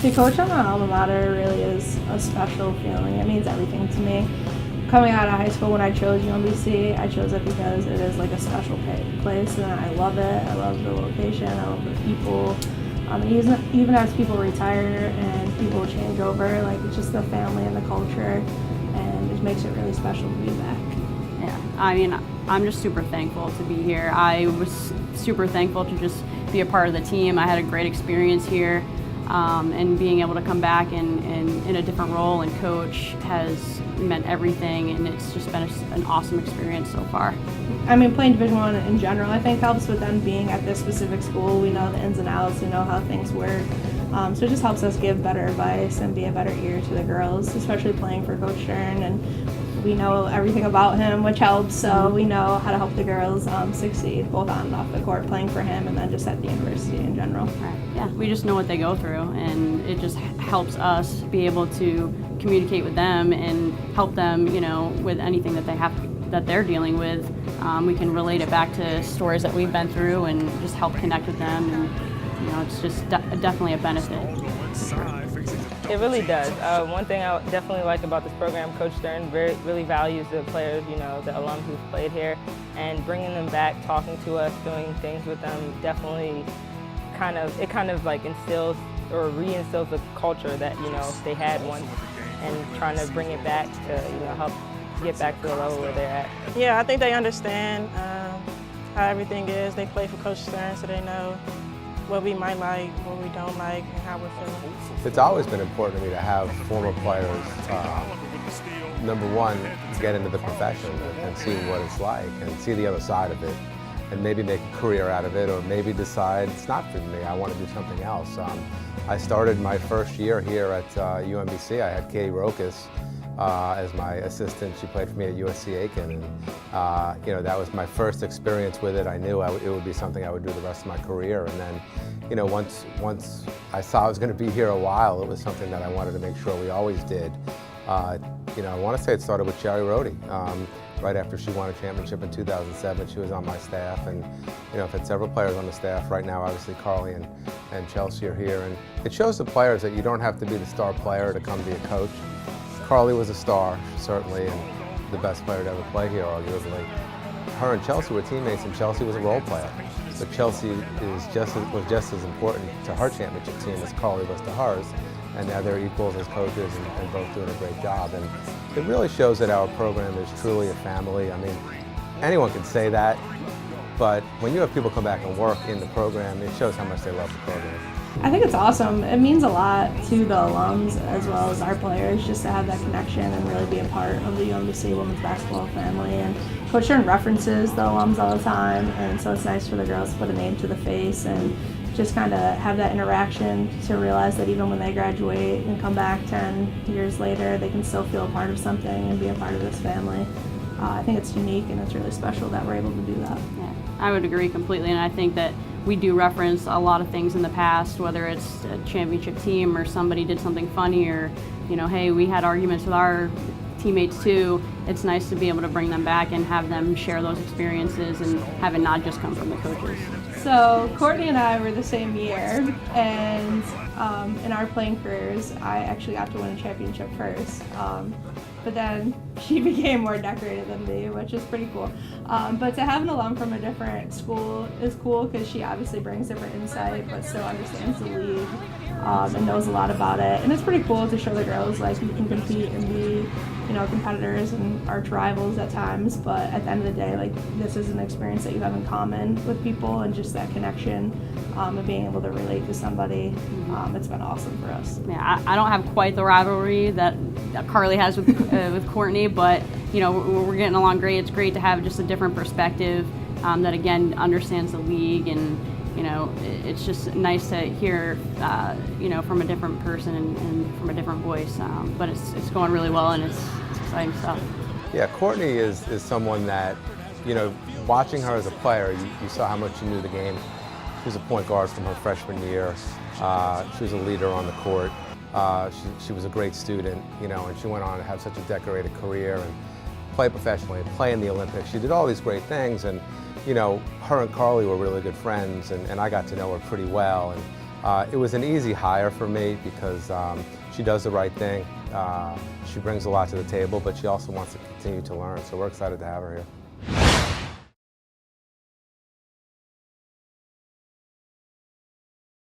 To coach on my alma mater really is a special feeling. It means everything to me. Coming out of high school, when I chose UMBC, I chose it because it is like a special place, and I love it. I love the location. I love the people. Even as people retire and people change over, like it's just the family and the culture, and it makes it really special to be back. Yeah, I mean, I'm just super thankful to be here. I was super thankful to just be a part of the team. I had a great experience here. And being able to come back and in a different role and coach has meant everything, and it's just been an awesome experience so far. I mean, playing Division I in general, I think helps with them being at this specific school. We know the ins and outs, we know how things work. So it just helps us give better advice and be a better ear to the girls, especially playing for Coach Stern. And we know everything about him, which helps, so we know how to help the girls succeed, both on and off the court, playing for him and then just at the university in general. Right. Yeah, we just know what they go through, and it just helps us be able to communicate with them and help them, with anything that they're dealing with. We can relate it back to stories that we've been through and just help connect with them, and it's just definitely a benefit. It really does. One thing I definitely like about this program, Coach Stern really values the players, the alum who've played here, and bringing them back, talking to us, doing things with them, definitely kind of like instills or reinstills the culture that they had once, and trying to bring it back to help get back to the level where they're at. Yeah, I think they understand how everything is. They play for Coach Stern, so they know what we might like, what we don't like, and how we're feeling. It's always been important to me to have former players, number one, get into the profession and see what it's like and see the other side of it, and maybe make a career out of it, or maybe decide it's not for me, I want to do something else. I started my first year here at UMBC. I had Katie Rokas as my assistant. She played for me at USC Aiken, and that was my first experience with it. I knew it would be something I would do the rest of my career, and then once I saw I was going to be here a while, it was something that I wanted to make sure we always did. I want to say it started with Cherry Rhodey. Right after she won a championship in 2007, she was on my staff, and I've had several players on the staff. Right now, obviously, Carly and Chelsea are here, and it shows the players that you don't have to be the star player to come be a coach. Carly was a star, certainly, and the best player to ever play here, arguably. Her and Chelsea were teammates, and Chelsea was a role player. But Chelsea was just as important to her championship team as Carly was to hers, and now they're equals as coaches and both doing a great job. And it really shows that our program is truly a family. I mean, anyone can say that, but when you have people come back and work in the program, it shows how much they love the program. I think it's awesome. It means a lot to the alums as well as our players just to have that connection and really be a part of the UMBC women's basketball family. And Coach Stern references the alums all the time, and so it's nice for the girls to put a name to the face and just kind of have that interaction to realize that even when they graduate and come back 10 years later, they can still feel a part of something and be a part of this family. I think it's unique, and it's really special that we're able to do that. Yeah, I would agree completely, and I think that we do reference a lot of things in the past, whether it's a championship team or somebody did something funny, or hey, we had arguments with our teammates too. It's nice to be able to bring them back and have them share those experiences and have it not just come from the coaches. So Courtney and I were the same year, and in our playing careers, I actually got to win a championship first. But then she became more decorated than me, which is pretty cool. But to have an alum from a different school is cool because she obviously brings different insight, but still understands the league and knows a lot about it. And it's pretty cool to show the girls like you can compete and be, competitors and arch rivals at times. But at the end of the day, like this is an experience that you have in common with people, and just that connection and being able to relate to somebody. It's been awesome for us. Yeah, I don't have quite the rivalry that Carly has with Courtney, but we're getting along great. It's great to have just a different perspective that again understands the league, and it's just nice to hear from a different person and from a different voice. But it's going really well, and it's exciting stuff. Yeah, Courtney is someone that watching her as a player, you saw how much she knew the game. She was a point guard from her freshman year. She was a leader on the court. She was a great student, and she went on to have such a decorated career and play professionally and play in the Olympics. She did all these great things, and you know, her and Carly were really good friends, and I got to know her pretty well. And it was an easy hire for me because she does the right thing. She brings a lot to the table, but she also wants to continue to learn, so we're excited to have her here.